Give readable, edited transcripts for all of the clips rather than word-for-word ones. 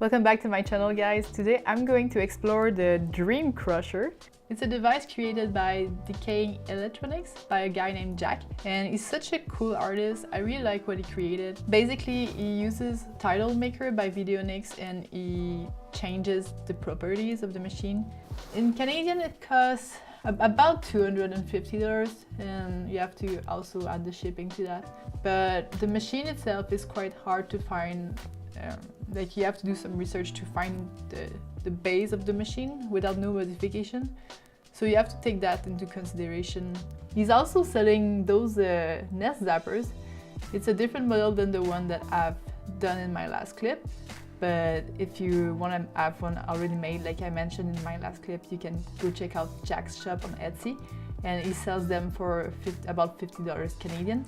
Welcome back to my channel, guys. Today I'm going to explore the Dreamcrusher. It's a device created by Decaying Electronics by a guy named Jack, and he's such a cool artist. I really like what he created. Basically, he uses Title Maker by Videonics and he changes the properties of the machine. In Canadian it costs about $250, and you have to also add the shipping to that. But the machine itself is quite hard to find. Like, you have to do some research to find the base of the machine without no modification. So you have to take that into consideration. He's also selling those Nest zappers. It's a different model than the one that I've done in my last clip. But if you want to have one already made, like I mentioned in my last clip, you can go check out Jack's shop on Etsy, and he sells them for about $50 Canadian.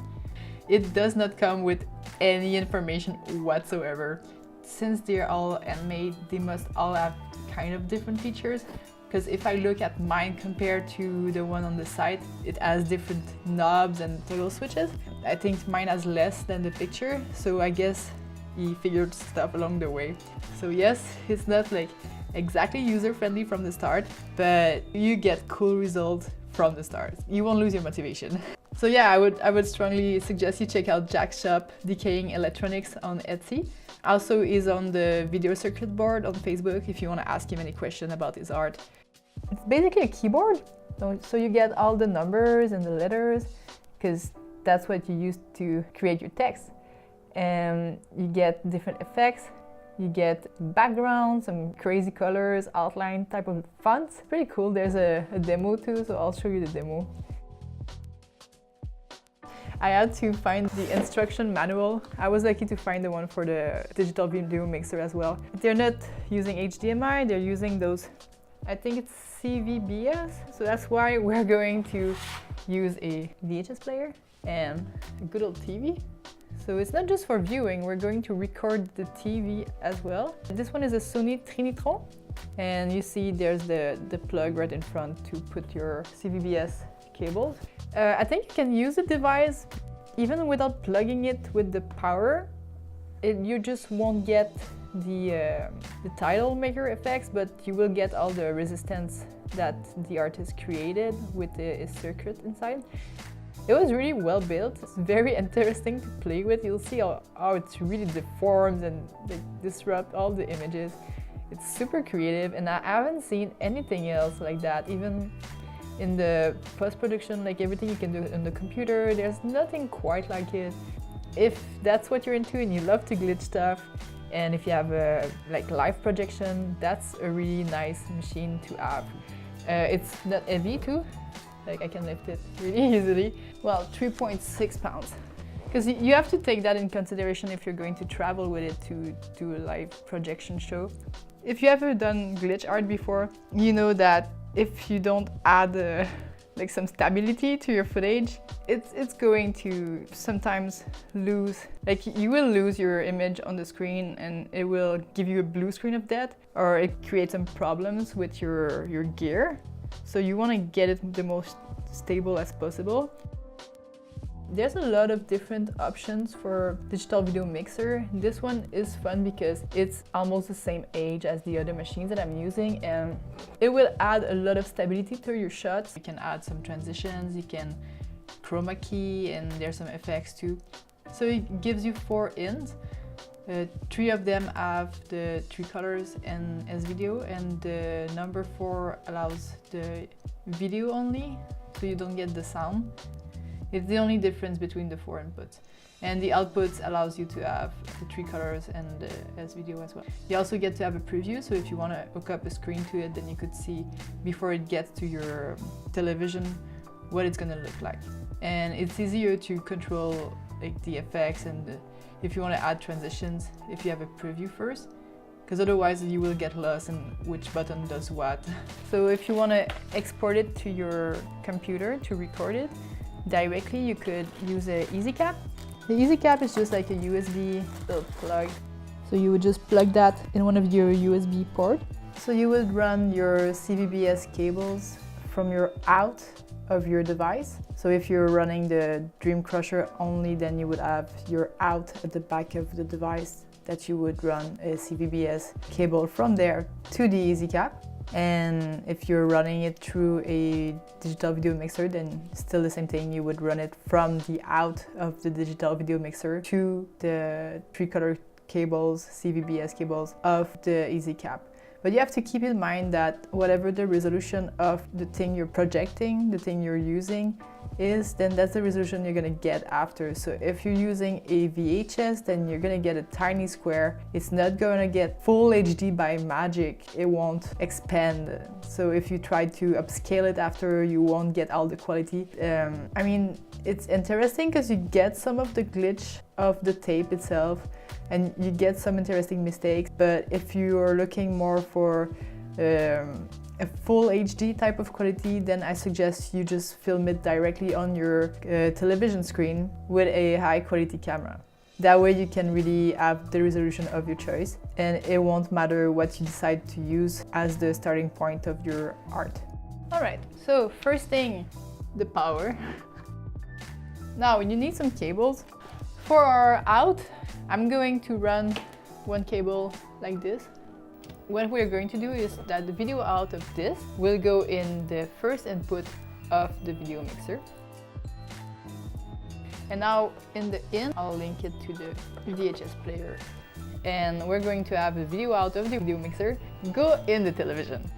It does not come with any information whatsoever. Since they're all handmade, they must all have kind of different features. Because if I look at mine compared to the one on the site, it has different knobs and toggle switches. I think mine has less than the picture, so I guess he figured stuff along the way. So yes, it's not like exactly user-friendly from the start, but you get cool results from the start. You won't lose your motivation. So yeah, I would strongly suggest you check out Jack's shop, Decaying Electronics, on Etsy. Also, he's on the video circuit board on Facebook if you want to ask him any question about his art. It's basically a keyboard, so you get all the numbers and the letters, because that's what you use to create your text. And you get different effects, you get backgrounds, some crazy colors, outline type of fonts. Pretty cool. There's a demo too, so I'll show you the demo. I had to find the instruction manual. I was lucky to find the one for the digital video mixer as well. They're not using HDMI, they're using those, I think it's CVBS, so that's why we're going to use a VHS player and a good old TV. So it's not just for viewing, we're going to record the TV as well. This one is a Sony Trinitron, and you see there's the plug right in front to put your CVBS cables. I think you can use the device even without plugging it with the power. You just won't get the title maker effects, but you will get all the resistance that the artist created with the circuit inside. It was really well built. It's very interesting to play with. You'll see how it really deforms and disrupts all the images. It's super creative, and I haven't seen anything else like that. Even in the post-production, like everything you can do on the computer, there's nothing quite like it. If that's what you're into and you love to glitch stuff, and if you have a live projection, that's a really nice machine to have. It's not heavy too. Like, I can lift it really easily. Well, 3.6 pounds. Because you have to take that in consideration if you're going to travel with it to do a live projection show. If you ever done glitch art before, you know that if you don't add some stability to your footage, it's going to sometimes lose, you will lose your image on the screen, and it will give you a blue screen of death, or it creates some problems with your gear. So you want to get it the most stable as possible. There's a lot of different options for digital video mixer. This one is fun because it's almost the same age as the other machines that I'm using, and it will add a lot of stability to your shots. You can add some transitions, you can chroma key, and there's some effects too. So it gives you 4 ins. 3 of them have the 3 colors and S-video, and the number 4 allows the video only, so you don't get the sound. It's the only difference between the 4 inputs. And the outputs allows you to have the 3 colors and the S-video as well. You also get to have a preview, so if you want to hook up a screen to it, then you could see before it gets to your television what it's going to look like. And it's easier to control the effects and if you want to add transitions, if you have a preview first, because otherwise you will get lost in which button does what. So if you want to export it to your computer to record it directly, you could use an EasyCap. The EasyCap is just like a USB little plug. So you would just plug that in one of your USB ports. So you would run your CVBS cables from your out of your device. So if you're running the Dreamcrusher only, then you would have your out at the back of the device that you would run a CVBS cable from there to the EasyCap. And if you're running it through a digital video mixer, then still the same thing. You would run it from the out of the digital video mixer to the 3-color cables, CVBS cables of the EasyCap. But you have to keep in mind that whatever the resolution of the thing you're projecting, the thing you're using is, then that's the resolution you're gonna get after. So if you're using a VHS, then you're gonna get a tiny square. It's not gonna get full HD by magic. It won't expand. So if you try to upscale it after, you won't get all the quality. I mean, it's interesting because you get some of the glitch of the tape itself and you get some interesting mistakes. But if you're looking more for a full HD type of quality, then I suggest you just film it directly on your television screen with a high quality camera. That way you can really have the resolution of your choice and it won't matter what you decide to use as the starting point of your art. Alright, so first thing, the power. Now you need some cables. For our out, I'm going to run one cable like this. What we're going to do is that the video out of this will go in the first input of the video mixer. And now in the in, I'll link it to the VHS player. And we're going to have a video out of the video mixer go in the television.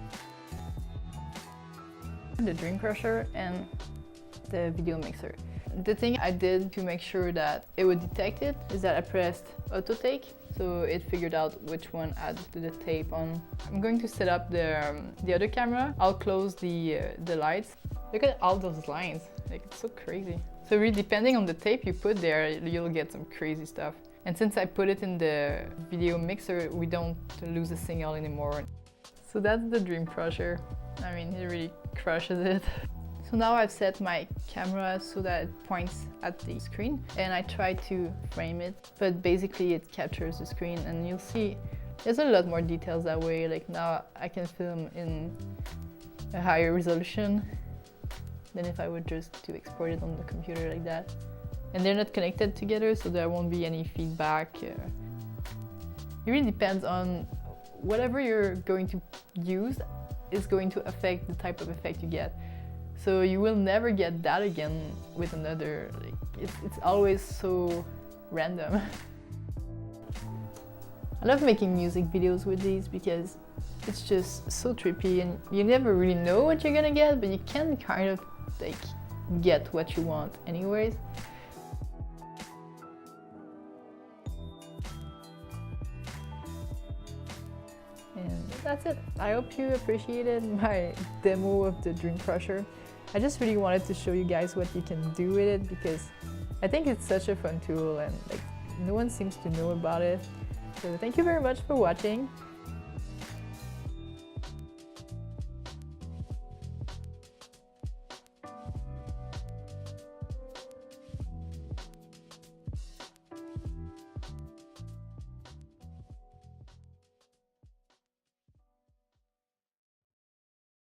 The Dreamcrusher and the video mixer. The thing I did to make sure that it would detect it is that I pressed auto take, so it figured out which one had the tape on. I'm going to set up the other camera. I'll close the lights. Look at all those lines, like it's so crazy. So really depending on the tape you put there, you'll get some crazy stuff. And since I put it in the video mixer, we don't lose a signal anymore. So that's the Dreamcrusher. I mean, it really crushes it. So now I've set my camera so that it points at the screen and I try to frame it, but basically it captures the screen and you'll see there's a lot more details that way. Like now I can film in a higher resolution than if I would just to export it on the computer like that. And they're not connected together, so there won't be any feedback. It really depends on whatever you're going to use is going to affect the type of effect you get. So you will never get that again with another, like, it's always so random. I love making music videos with these because it's just so trippy and you never really know what you're gonna get, but you can kind of like get what you want anyways. And that's it. I hope you appreciated my demo of the Dreamcrusher. I just really wanted to show you guys what you can do with it because I think it's such a fun tool and like no one seems to know about it. So thank you very much for watching.